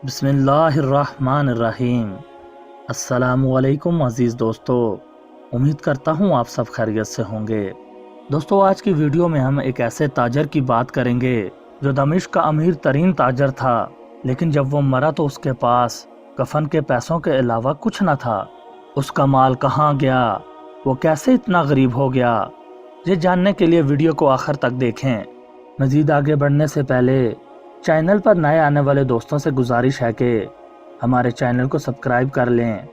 बिस्मिल्लाहिर्रहमानिर्रहीम। अस्सलामुअलैकुम अज़ीज़ दोस्तों, उम्मीद करता हूँ आप सब खैरियत से होंगे। दोस्तों, आज की वीडियो में हम एक ऐसे ताजर की बात करेंगे जो दमिश्क का अमीर तरीन ताजर था, लेकिन जब वो मरा तो उसके पास कफन के पैसों के अलावा कुछ न था। उसका माल कहाँ गया, वो कैसे इतना गरीब हो गया, ये जानने के लिए वीडियो को आखिर तक देखें। मज़ीद आगे बढ़ने से पहले चैनल पर नए आने वाले दोस्तों से गुजारिश है कि हमारे चैनल को सब्सक्राइब कर लें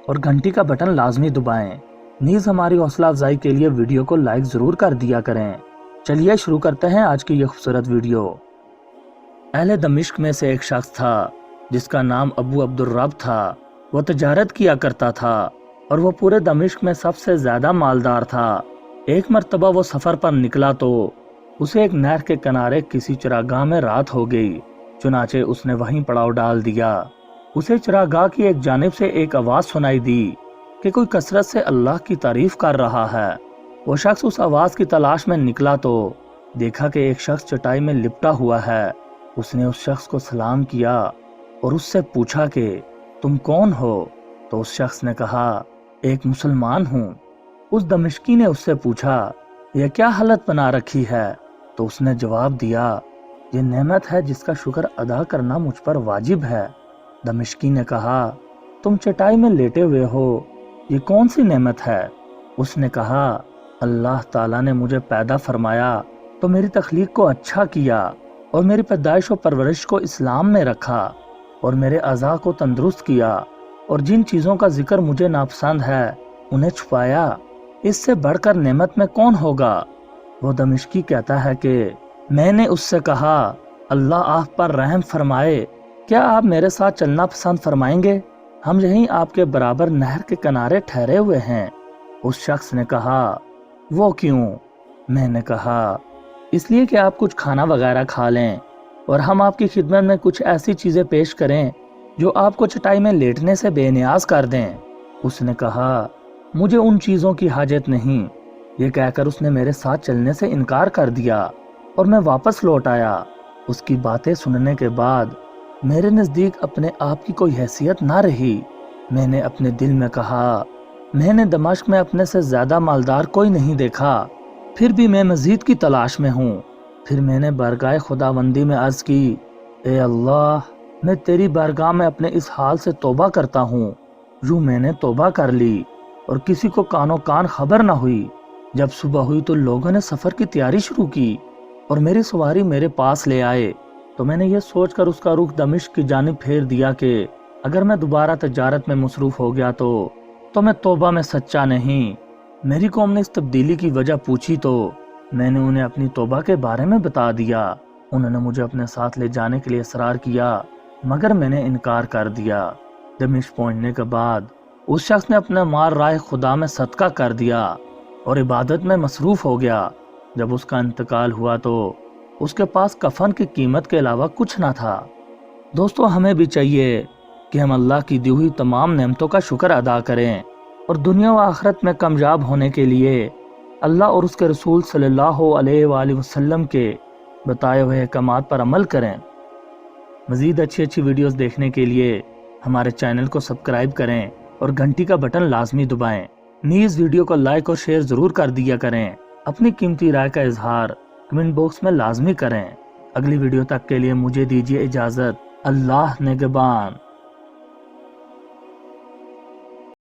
और घंटी का बटन लाजमी दबाएं। नीज़ हमारी हौसला अफजाई के लिए वीडियो को लाइक ज़रूर कर दिया करें। चलिए शुरू करते हैं आज की ये खूबसूरत वीडियो। अहले दमिश्क में से एक शख्स था जिसका नाम अबू अब्दुर्रब था। वो तजारत किया करता था और वो पूरे दमिश्क में सबसे ज़्यादा मालदार था। एक मर्तबा वो सफ़र पर निकला तो उसे एक नहर के किनारे किसी चरागाह में रात हो गई। चुनाचे उसने वहीं पड़ाव डाल दिया। उसे चरागाह की एक जानिब से एक आवाज़ सुनाई दी कि कोई कसरत से अल्लाह की तारीफ कर रहा है। वो शख्स उस आवाज़ की तलाश में निकला तो देखा कि एक शख्स चटाई में लिपटा हुआ है। उसने उस शख्स को सलाम किया और उससे पूछा कि तुम कौन हो? तो उस शख्स ने कहा, एक मुसलमान हूँ। उस दमिश्की ने उससे पूछा, यह क्या हालत बना रखी है? तो उसने जवाब दिया, ये नेमत है जिसका शुक्र अदा करना मुझ पर वाजिब है। दमिश्की ने कहा, तुम चटाई में लेटे हुए हो, ये कौन सी नेमत है? उसने कहा, अल्लाह ताला ने मुझे पैदा फरमाया तो मेरी तख्लीक को अच्छा किया और मेरी पैदाइश और परवरिश को इस्लाम में रखा और मेरे अज़ा को तंदुरुस्त किया और जिन चीज़ों का जिक्र मुझे नापसंद है उन्हें छुपाया। इससे बढ़कर नेमत में कौन होगा? वो दमिश्की कहता है कि मैंने उससे कहा, अल्लाह आप पर रहम फरमाए, क्या आप मेरे साथ चलना पसंद फरमाएंगे? हम यहीं आपके बराबर नहर के किनारे ठहरे हुए हैं। उस शख्स ने कहा, वो क्यों? मैंने कहा, इसलिए कि आप कुछ खाना वगैरह खा लें और हम आपकी खिदमत में कुछ ऐसी चीज़ें पेश करें जो आपको चटाई में लेटने से बेनियाज कर दें। उसने कहा, मुझे उन चीज़ों की हाजत नहीं। ये कहकर उसने मेरे साथ चलने से इनकार कर दिया और मैं वापस लौट आया। उसकी बातें सुनने के बाद मेरे नज़दीक अपने आप की कोई हैसियत ना रही। मैंने अपने दिल में कहा, मैंने दमिश्क में अपने से ज़्यादा मालदार कोई नहीं देखा, फिर भी मैं मज़ीद की तलाश में हूँ। फिर मैंने बारगाह खुदावंदी में अर्ज़ की, ए अल्लाह, मैं तेरी बारगाह में अपने इस हाल से तौबा करता हूँ। यूँ मैंने तौबा कर ली और किसी को कानो कान खबर न हुई। जब सुबह हुई तो लोगों ने सफ़र की तैयारी शुरू की और मेरी सवारी मेरे पास ले आए तो मैंने ये सोचकर उसका रुख दमिश्क की जानिब फेर दिया कि अगर मैं दोबारा तजारत में मसरूफ़ हो गया तो मैं तौबा में सच्चा नहीं। मेरी कौम ने इस तब्दीली की वजह पूछी तो मैंने उन्हें अपनी तौबा के बारे में बता दिया। उन्होंने मुझे अपने साथ ले जाने के लिए इसरार किया मगर मैंने इनकार कर दिया। दमिश्क पहुँचने के बाद उस शख्स ने अपना माल राह खुदा में सदका कर दिया और इबादत में मसरूफ़ हो गया। जब उसका इंतकाल हुआ तो उसके पास कफन की कीमत के अलावा कुछ ना था। दोस्तों, हमें भी चाहिए कि हम अल्लाह की दी हुई तमाम नेमतों का शुक्र अदा करें और दुनिया व आखिरत में कामयाब होने के लिए अल्लाह और उसके रसूल सल्लल्लाहु अलैहि वसल्लम के बताए हुए अहकामात पर अमल करें। मज़ीद अच्छी वीडियोस देखने के लिए हमारे चैनल को सब्सक्राइब करें और घंटी का बटन लाजमी दबाएं। नीज़ वीडियो को लाइक और शेयर ज़रूर कर दिया करें। अपनी कीमती राय का इजहार कमेंट बॉक्स में लाजमी करें। अगली वीडियो तक के लिए मुझे दीजिए इजाज़त। अल्लाह निगहबान।